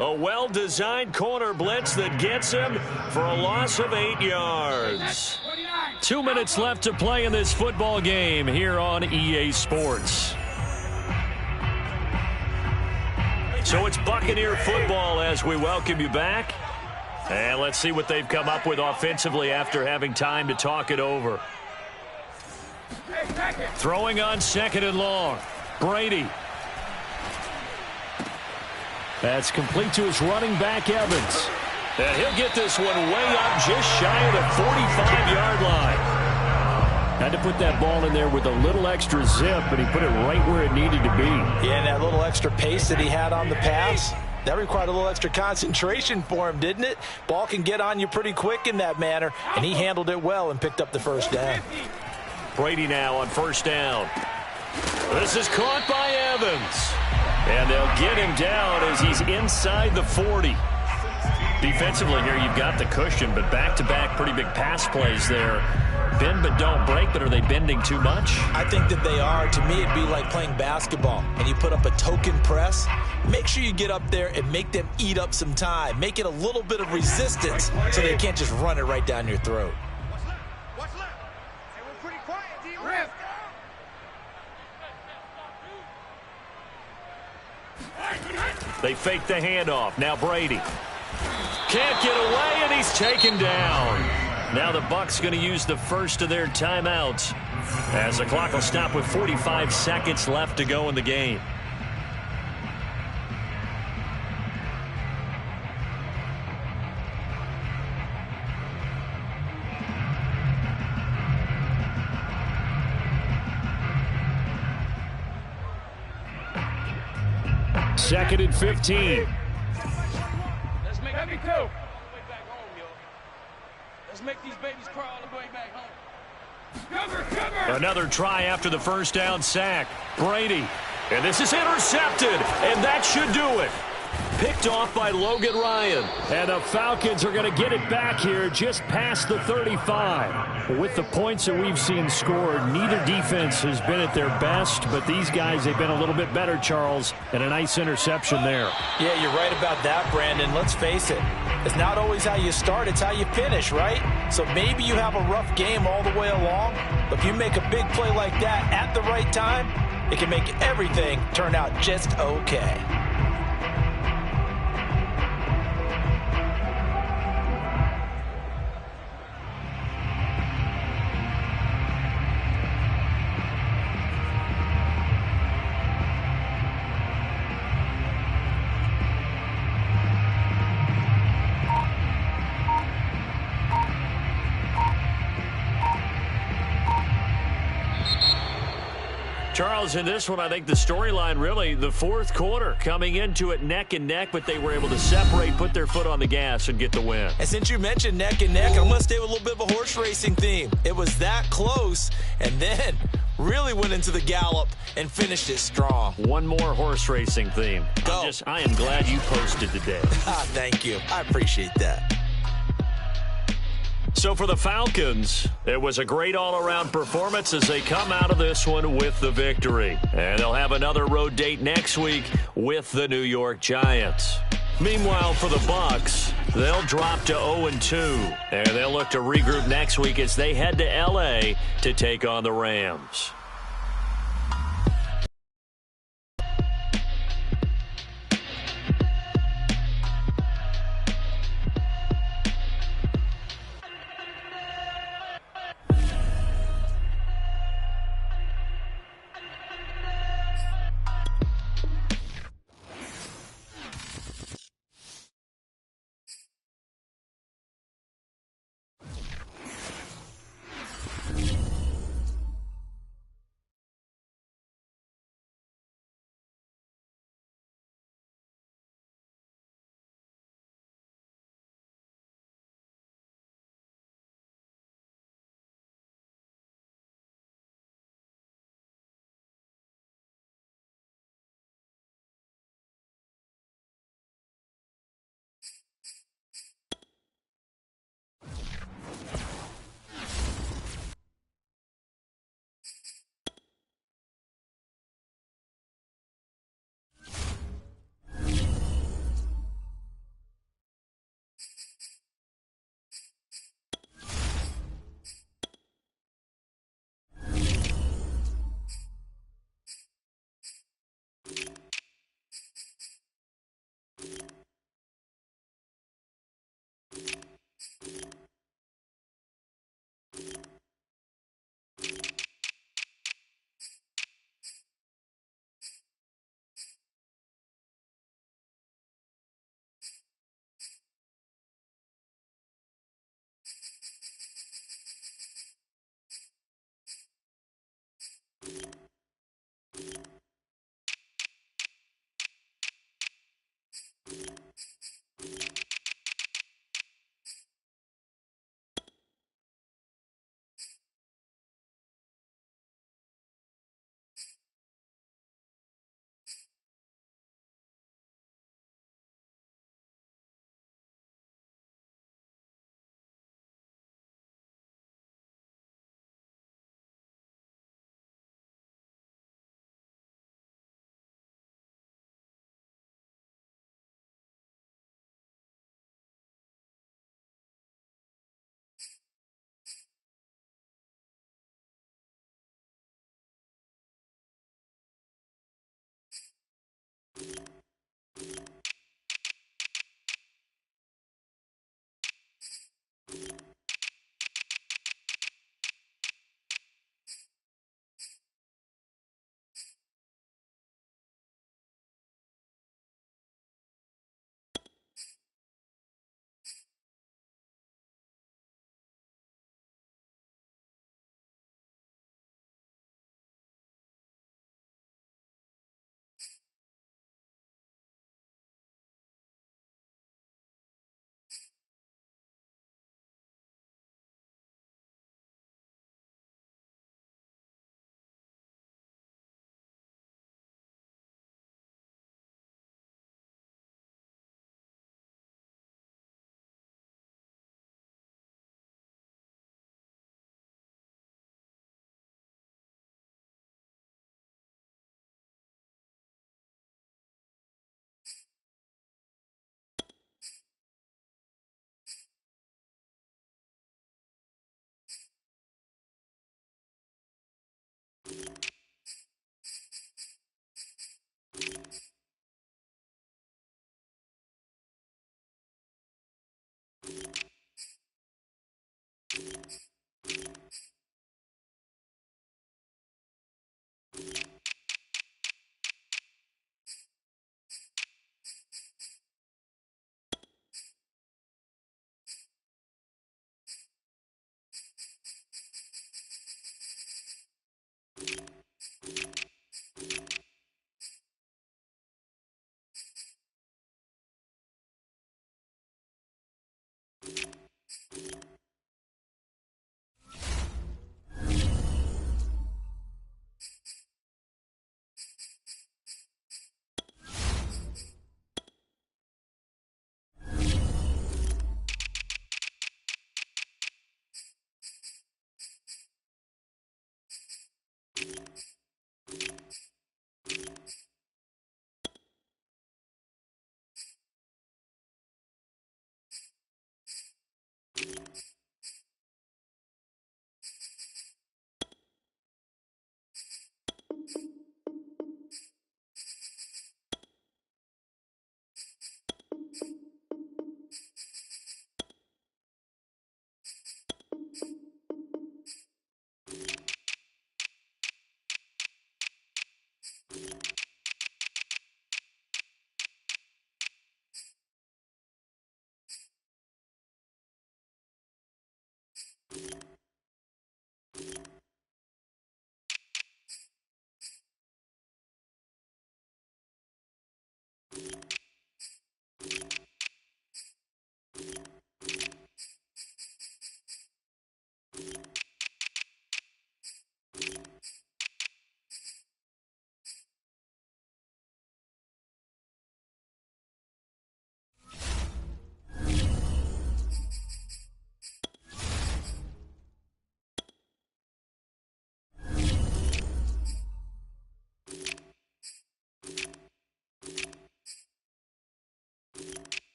[SPEAKER 1] A well-designed corner blitz that gets him for a loss of 8 yards. 2 minutes left to play in this football game here on EA Sports. So it's Buccaneer football as we welcome you back. And let's see what they've come up with offensively after having time to talk it over. Throwing on 2nd and long. Brady. That's complete to his running back, Evans. And he'll get this one way up just shy of the 45-yard line. Had to put that ball in there with a little extra zip, but he put it right where it needed to be.
[SPEAKER 2] Yeah, and that little extra pace that he had on the pass, that required a little extra concentration for him, didn't it? Ball can get on you pretty quick in that manner, and he handled it well and picked up the first down.
[SPEAKER 1] Brady now on 1st down. This is caught by Evans. And they'll get him down as he's inside the 40. Defensively here, you've got the cushion, but back-to-back pretty big pass plays there. Bend but don't break, but are they bending too much?
[SPEAKER 3] I think that they are. To me, it'd be like playing basketball, and you put up a token press. Make sure you get up there and make them eat up some time. Make it a little bit of resistance so they can't just run it right down your throat.
[SPEAKER 4] What's left? Hey, we're pretty quiet, D-Rip.
[SPEAKER 1] They fake the handoff. Now Brady. Can't get away, and he's taken down. Now the Bucs going to use the first of their timeouts as the clock will stop with 45 seconds left to go in the game. Second and 15.
[SPEAKER 4] Let's make that be cool. All the way back home, yo. Let's make these babies cry all the way back home. Cover!
[SPEAKER 1] Another try after the first down sack. Brady. And this is intercepted. And that should do it. Picked off by Logan Ryan. And the Falcons are going to get it back here just past the 35. With the points that we've seen scored, neither defense has been at their best, but these guys, they've been a little bit better, Charles, and a nice interception there.
[SPEAKER 2] Yeah, you're right about that, Brandon. Let's face it. It's not always how you start, it's how you finish, right? So maybe you have a rough game all the way along, but if you make a big play like that at the right time, it can make everything turn out just okay.
[SPEAKER 1] Charles, in this one, I think the storyline really, the fourth quarter, coming into it neck and neck, but they were able to separate, put their foot on the gas, and get the win.
[SPEAKER 3] And since you mentioned neck and neck, I'm going to stay with a little bit of a horse racing theme. It was that close, and then really went into the gallop and finished it strong.
[SPEAKER 1] One more horse racing theme.
[SPEAKER 3] Go.
[SPEAKER 1] I am glad you posted today.
[SPEAKER 3] Thank you. I appreciate that.
[SPEAKER 1] So for the Falcons, it was a great all-around performance as they come out of this one with the victory. And they'll have another road date next week with the New York Giants. Meanwhile, for the Bucs, they'll drop to 0-2. And they'll look to regroup next week as they head to L.A. to take on the Rams.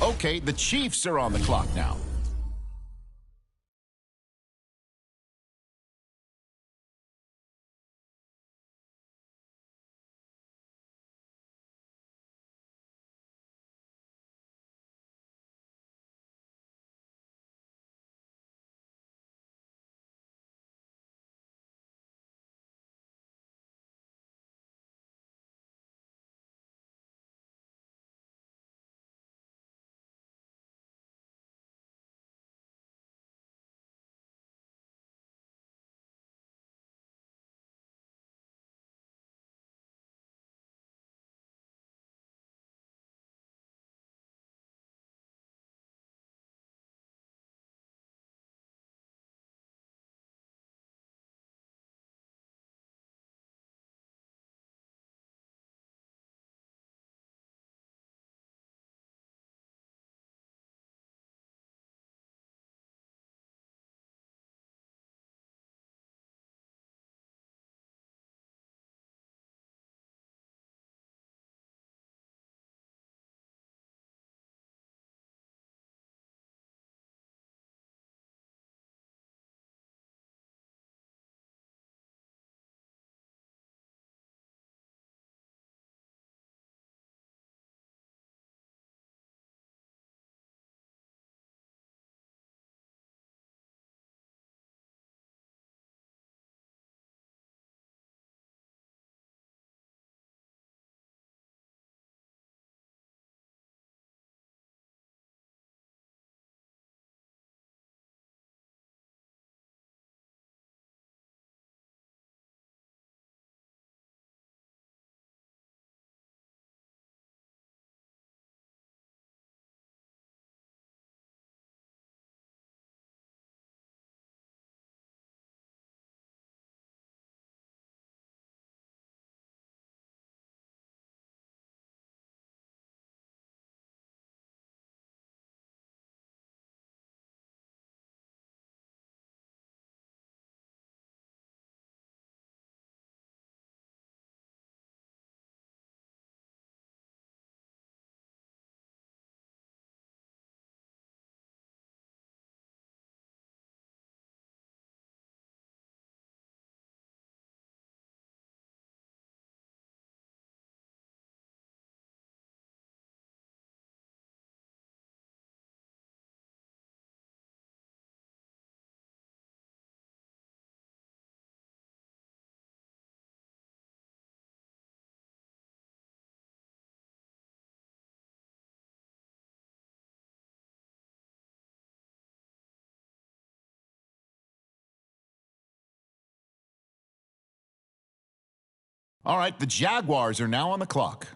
[SPEAKER 6] Okay, the Chiefs are on the clock now. All right, the Jaguars are now on the clock.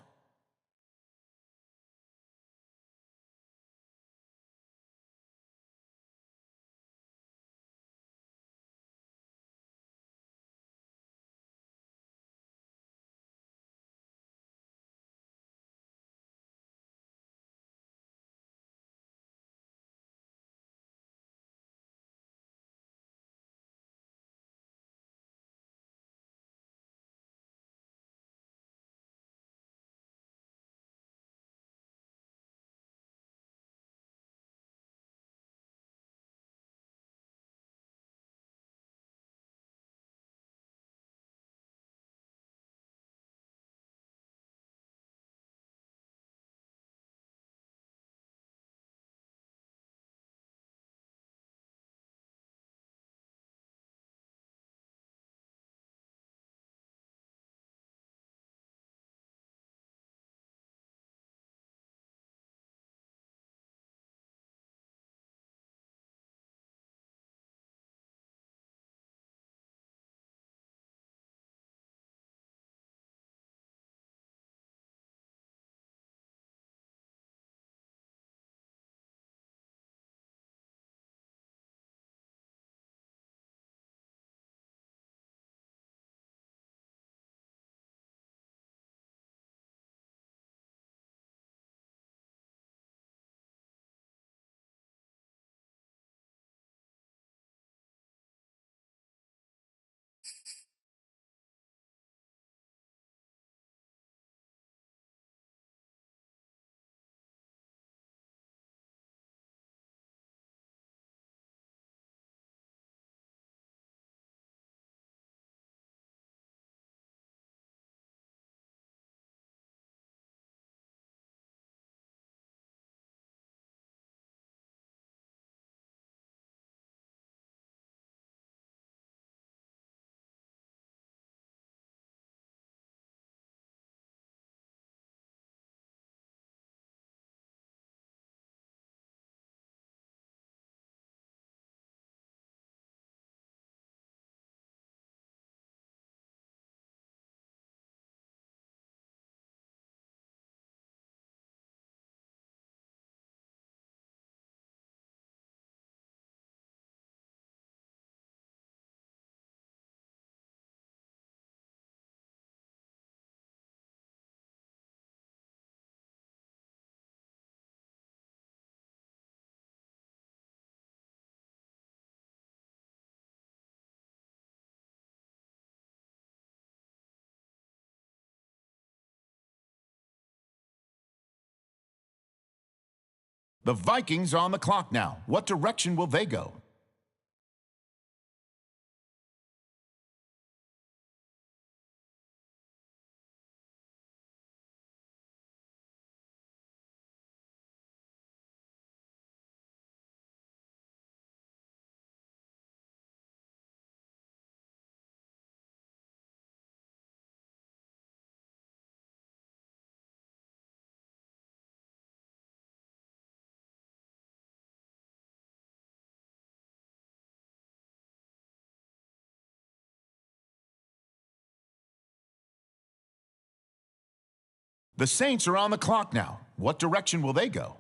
[SPEAKER 6] The Vikings are on the clock now. What direction will they go? The Saints are on the clock now. What direction will they go?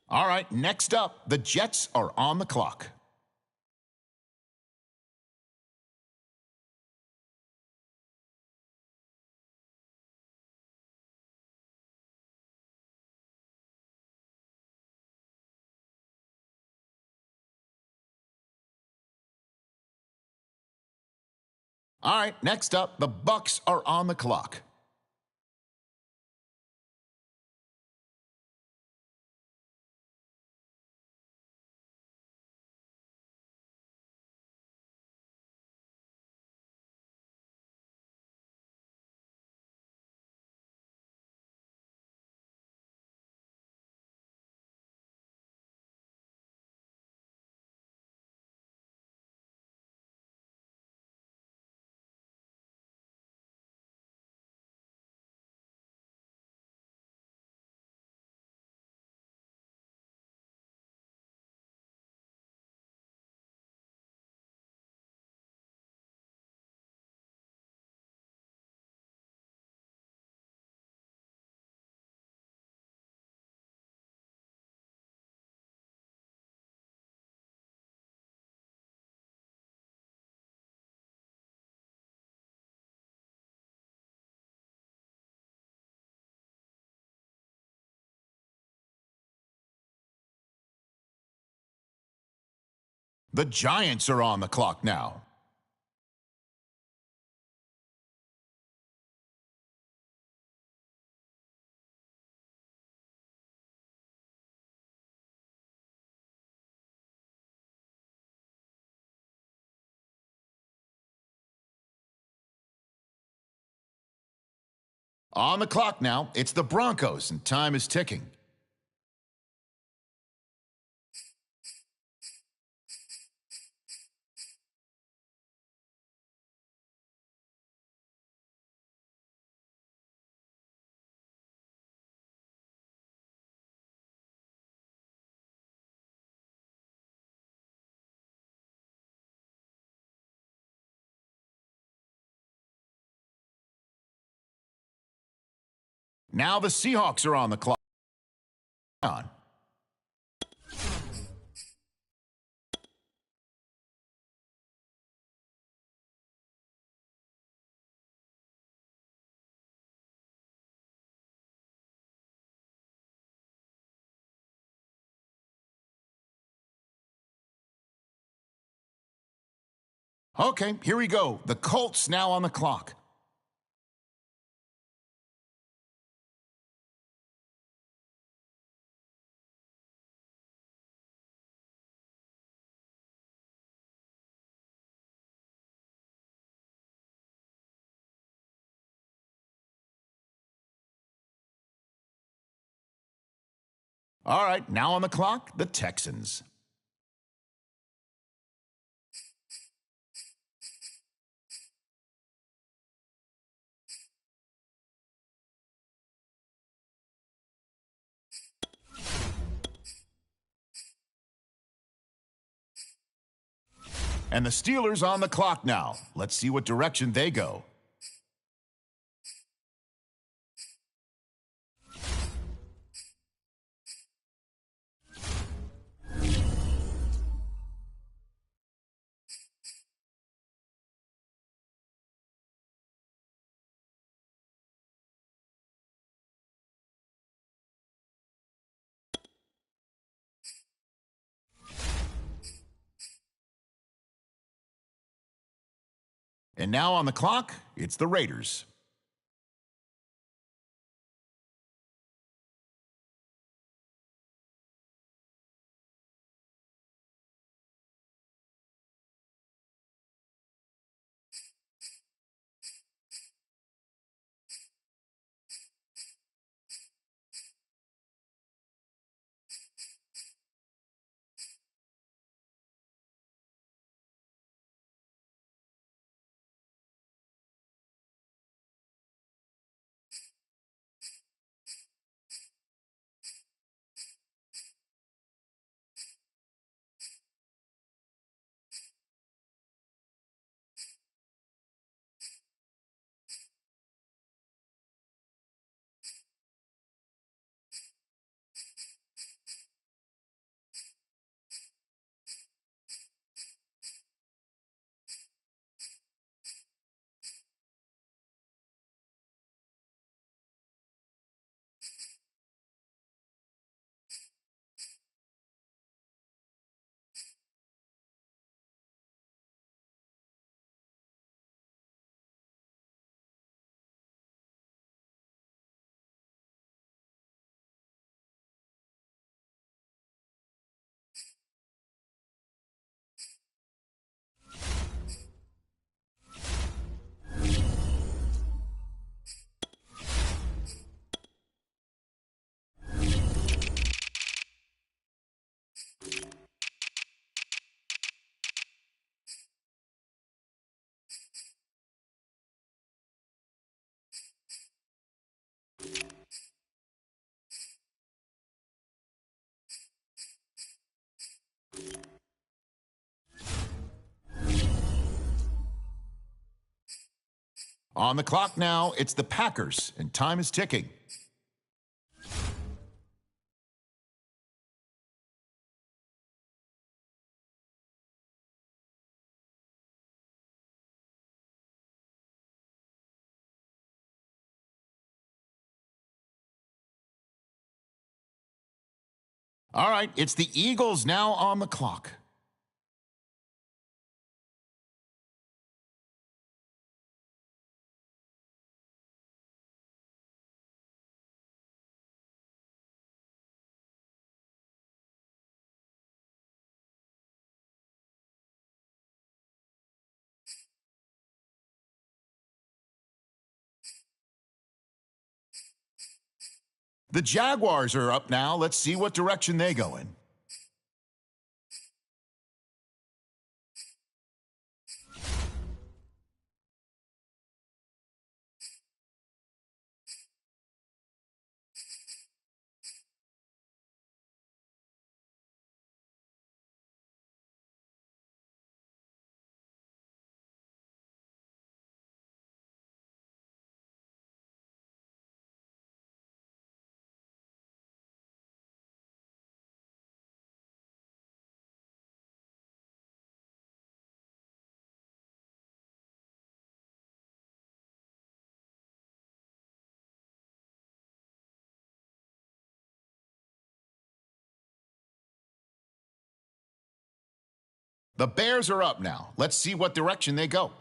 [SPEAKER 6] All right, next up, the Jets are on the clock. All right, next up, the Bucs are on the clock. The Giants are on the clock now. On the clock now, it's the Broncos, and time is ticking. Now the Seahawks are on the clock. Okay, here we go. The Colts now on the clock. All right, now on the clock, the Texans. And the Steelers on the clock now. Let's see what direction they go. And now on the clock, it's the Raiders. On the clock now, it's the Packers, and time is ticking. All right, it's the Eagles now on the clock. The Jaguars are up now. Let's see what direction they go in. The Bears are up now. Let's see what direction they go.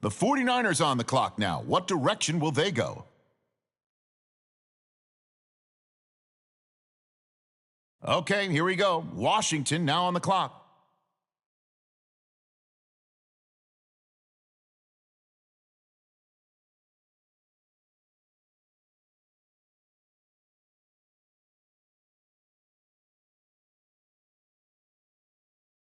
[SPEAKER 6] The 49ers on the clock now. What direction will they go? Okay, here we go. Washington now on the clock.